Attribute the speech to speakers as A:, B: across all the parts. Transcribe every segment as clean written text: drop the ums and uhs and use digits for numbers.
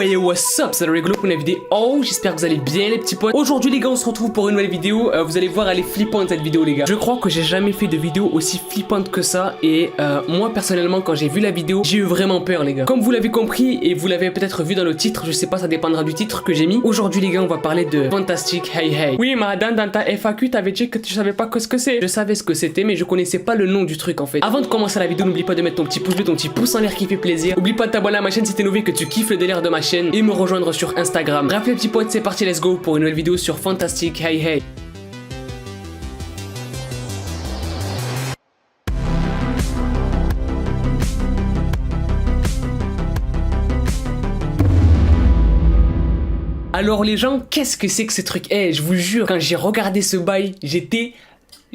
A: Hey, what's up, c'est le rigolo pour une vidéo. J'espère que vous allez bien les petits potes. Aujourd'hui les gars, on se retrouve pour une nouvelle vidéo. Vous allez voir, elle est flippante cette vidéo les gars. Je crois que j'ai jamais fait de vidéo aussi flippante que ça. Et moi personnellement, quand j'ai vu la vidéo, j'ai eu vraiment peur les gars. Comme vous l'avez compris et vous l'avez peut-être vu dans le titre, je sais pas, ça dépendra du titre que j'ai mis. Aujourd'hui les gars, on va parler de Fantastic Hey Hey. Oui madame, dans ta FAQ t'avais dit que tu savais pas ce que c'est. Je savais ce que c'était mais je connaissais pas le nom du truc en fait. Avant de commencer la vidéo, n'oublie pas de mettre ton petit pouce bleu, ton petit pouce en l'air qui fait plaisir. N'oublie pas de t'abonner à ma chaîne si t'es nouveau et que tu kiffes le délire de ma chaîne et me rejoindre sur Instagram. Bref les petits potes, c'est parti, let's go pour une nouvelle vidéo sur Fantastic Hey Hey. Alors les gens, qu'est-ce que c'est que ce truc? Je vous jure, quand j'ai regardé ce bail,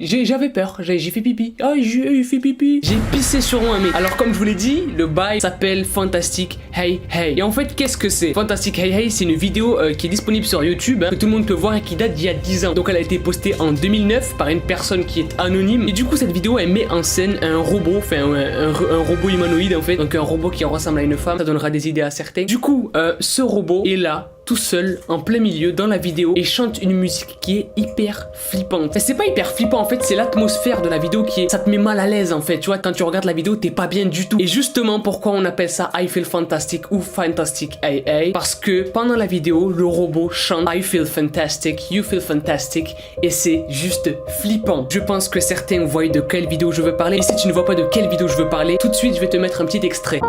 A: j'avais peur, j'ai fait pipi. Ah, j'ai fait pipi. J'ai pissé sur moi, mec. Alors, comme je vous l'ai dit, le bail s'appelle Fantastic Hey Hey. Et en fait, qu'est-ce que c'est? Fantastic Hey Hey, c'est une vidéo qui est disponible sur YouTube, que tout le monde peut voir et qui date d'il y a 10 ans. Donc, elle a été postée en 2009 par une personne qui est anonyme. Et du coup, cette vidéo, elle met en scène un robot, enfin, un robot humanoïde en fait. Donc, un robot qui ressemble à une femme. Ça donnera des idées à certains. Du coup, ce robot est là, tout seul, en plein milieu, dans la vidéo, et chante une musique qui est hyper flippante. Mais c'est pas hyper flippant, en fait, c'est l'atmosphère de la vidéo qui est... Ça te met mal à l'aise, en fait, tu vois, quand tu regardes la vidéo, t'es pas bien du tout. Et justement, pourquoi on appelle ça I Feel Fantastic ou Fantastic Hey Hey? Parce que pendant la vidéo, le robot chante I Feel Fantastic, You Feel Fantastic, et c'est juste flippant. Je pense que certains voient de quelle vidéo je veux parler, et si tu ne vois pas de quelle vidéo je veux parler, tout de suite, je vais te mettre un petit extrait.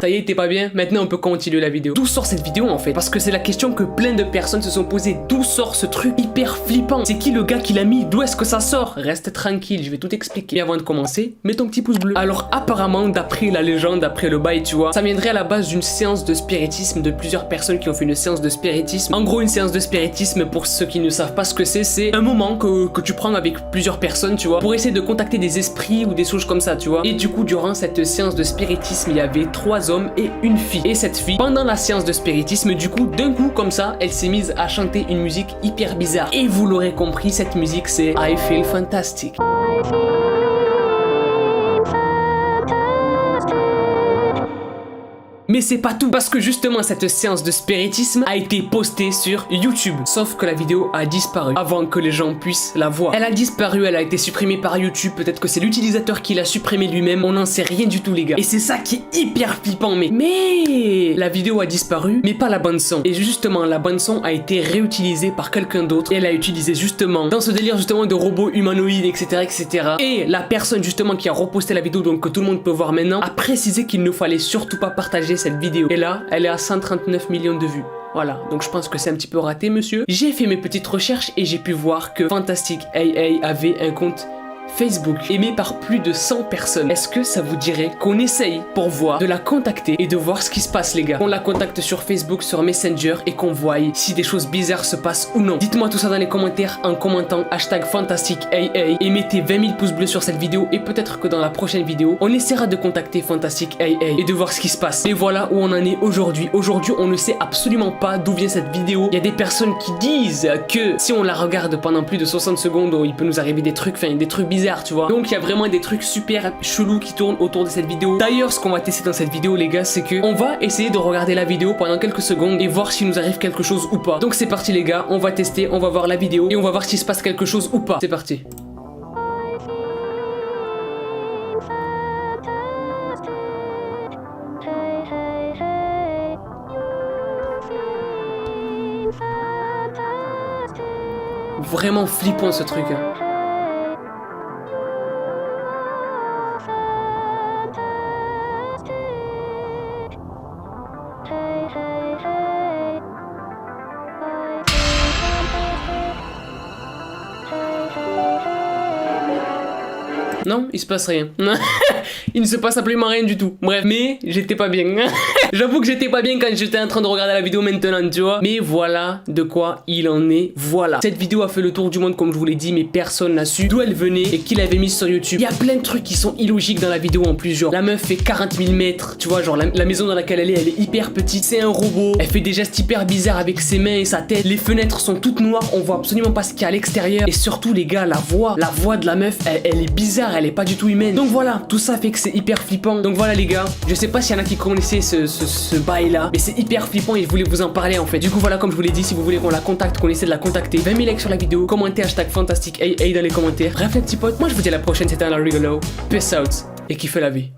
A: Ça y est, t'es pas bien? Maintenant on peut continuer la vidéo. D'où sort cette vidéo en fait? Parce que c'est la question que plein de personnes se sont posées. D'où sort ce truc hyper flippant? C'est qui le gars qui l'a mis? D'où est-ce que ça sort? Reste tranquille, je vais tout expliquer. Et avant de commencer, mets ton petit pouce bleu. Alors apparemment, d'après la légende, d'après le bail, tu vois, ça viendrait à la base d'une séance de spiritisme de plusieurs personnes qui ont fait une séance de spiritisme. En gros, une séance de spiritisme, pour ceux qui ne savent pas ce que c'est un moment que tu prends avec plusieurs personnes, tu vois, pour essayer de contacter des esprits ou des choses comme ça, tu vois. Et du coup, durant cette séance de spiritisme, il y avait 3 hommes et une fille. Et cette fille, pendant la séance de spiritisme, du coup, d'un coup, comme ça, elle s'est mise à chanter une musique hyper bizarre. Et vous l'aurez compris, cette musique, c'est I Feel Fantastic. Mais c'est pas tout, parce que justement cette séance de spiritisme a été postée sur YouTube. Sauf que la vidéo a disparu avant que les gens puissent la voir. Elle a disparu, elle a été supprimée par YouTube. Peut-être que c'est l'utilisateur qui l'a supprimée lui-même. On n'en sait rien du tout les gars. Et c'est ça qui est hyper flippant. Mais la vidéo a disparu, mais pas la bande son. Et justement la bande son a été réutilisée par quelqu'un d'autre. Et elle a utilisé justement dans ce délire justement de robots humanoïdes, etc., etc. Et la personne justement qui a reposté la vidéo, donc que tout le monde peut voir maintenant, a précisé qu'il ne fallait surtout pas partager cette vidéo. Et là, elle est à 139 millions de vues. Voilà, donc je pense que c'est un petit peu raté, monsieur. J'ai fait mes petites recherches et j'ai pu voir que Fantastic Hey Hey avait un compte Facebook aimé par plus de 100 personnes. Est-ce que ça vous dirait qu'on essaye pour voir, de la contacter et de voir ce qui se passe les gars? On la contacte sur Facebook, sur Messenger et qu'on voie si des choses bizarres se passent ou non. Dites-moi tout ça dans les commentaires en commentant hashtag Fantastic Hey Hey et mettez 20 000 pouces bleus sur cette vidéo et peut-être que dans la prochaine vidéo, on essaiera de contacter Fantastic Hey Hey et de voir ce qui se passe. Et voilà où on en est aujourd'hui. Aujourd'hui, on ne sait absolument pas d'où vient cette vidéo. Il y a des personnes qui disent que si on la regarde pendant plus de 60 secondes, il peut nous arriver des trucs, enfin des trucs bizarres, tu vois. Donc il y a vraiment des trucs super chelous qui tournent autour de cette vidéo. D'ailleurs, ce qu'on va tester dans cette vidéo les gars, c'est que on va essayer de regarder la vidéo pendant quelques secondes et voir s'il nous arrive quelque chose ou pas. Donc c'est parti les gars, on va tester, on va voir la vidéo et on va voir s'il se passe quelque chose ou pas. C'est parti. Vraiment flippant ce truc hein. Non, il se passe rien. Il ne se passe absolument rien du tout. Bref, mais j'étais pas bien. J'avoue que j'étais pas bien quand j'étais en train de regarder la vidéo maintenant, tu vois. Mais voilà de quoi il en est. Voilà. Cette vidéo a fait le tour du monde comme je vous l'ai dit, mais personne n'a su d'où elle venait et qui l'avait mise sur YouTube. Il y a plein de trucs qui sont illogiques dans la vidéo en plus. Genre, la meuf fait 40 000 mètres. Tu vois, genre, la maison dans laquelle elle est hyper petite. C'est un robot. Elle fait des gestes hyper bizarres avec ses mains et sa tête. Les fenêtres sont toutes noires. On voit absolument pas ce qu'il y a à l'extérieur. Et surtout, les gars, la voix de la meuf, elle est bizarre. Elle est pas du tout humaine. Donc voilà, tout ça fait que c'est hyper flippant. Donc voilà, les gars, je sais pas s'il y en a qui connaissaient ce bail là, mais c'est hyper flippant et je voulais vous en parler en fait. Du coup, voilà, comme je vous l'ai dit, si vous voulez qu'on la contacte, qu'on essaie de la contacter, 20 000 likes sur la vidéo, commentez hashtag fantastique AA dans les commentaires. Bref, les petits potes, moi je vous dis à la prochaine. C'était un rigolo. Peace out et kiffez la vie.